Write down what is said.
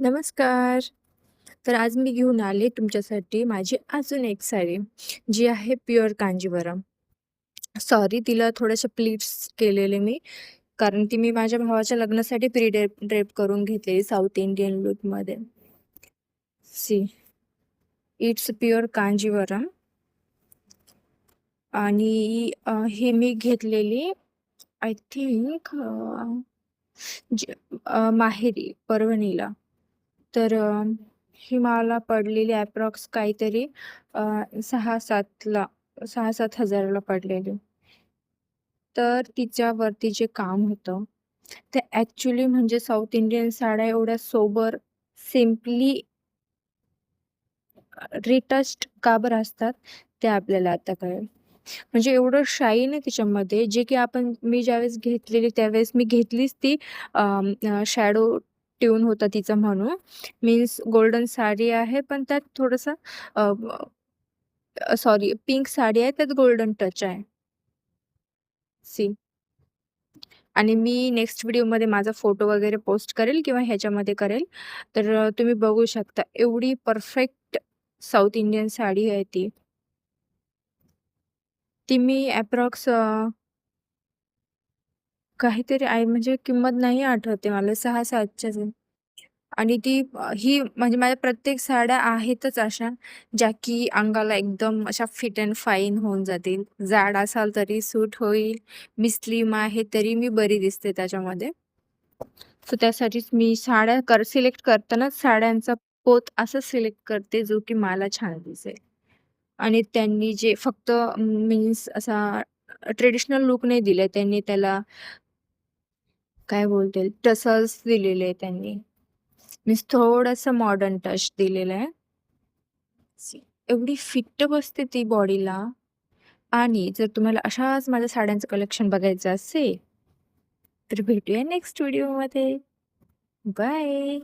नमस्कार. तर आज मी घेऊन आले तुमच्यासाठी माझी अजून एक साडी, जी आहे प्युअर कांजीवरम. सॉरी तिला थोड्याशा प्लीट्स केलेले मी, कारण ती मी माझ्या भावाच्या लग्नासाठी ड्रेप करून घेतलेली साऊथ इंडियन लूकमध्ये. सी इट्स प्युअर कांजीवरम आणि हे मी घेतलेली आय थिंक माहेरी परभणीला. तर ही मला पडलेली ॲप्रॉक्स काहीतरी 6,000-7ला 6,000-7,000ला पडलेली. तर तिच्यावरती जे काम होतं, ते ॲक्चुअली म्हणजे साऊथ इंडियन साड्या एवढ्या सोबर, सिम्पली रिटच्ड का बरं असतात, ते आपल्याला आता कळेल. म्हणजे एवढं शाईन आहे तिच्यामध्ये, जे की मी ज्यावेळेस घेतलेली त्यावेळेस मी घेतलीच ती शॅडो ट्यून होता तिचा म्हणून. मीन्स गोल्डन साडी आहे, पण त्यात थोडंसं सॉरी पिंक साडी आहे, त्यात गोल्डन टच आहे. सी आणि मी नेक्स्ट व्हिडिओमध्ये माझा फोटो वगैरे पोस्ट करेल किंवा ह्याच्यामध्ये करेल. तर तुम्ही बघू शकता एवढी परफेक्ट साऊथ इंडियन साडी आहे ती. ती मी ॲप्रॉक्स काहीतरी आहे म्हणजे किंमत नाही आठवते मला 6,000-700च आहे. आणि ती ही म्हणजे माझ्या प्रत्येक साड्या आहेतच अशा, ज्या की अंगाला एकदम अशा फिट अँड फाईन होऊन जातील. जाड असाल तरी सूट होईल, मी स्लिम आहे तरी मी बरी दिसते त्याच्यामध्ये. सो त्यासाठीच मी साड्या सिलेक्ट करतानाच साड्यांचा पोत असं सिलेक्ट करते जो की मला छान दिसेल. आणि त्यांनी जे फक्त मीन्स असा ट्रेडिशनल लूक नाही दिलाय, त्यांनी त्याला काय बोलतील टसल्स दिलेले आहे त्यांनी. मीन्स थोडंसं मॉडर्न टच दिलेला आहे. एवढी फिट्ट बसते ती बॉडीला. आणि जर तुम्हाला अशाच माझ्या साड्यांचं कलेक्शन बघायचं असेल, तर भेटूया नेक्स्ट व्हिडिओमध्ये. बाय.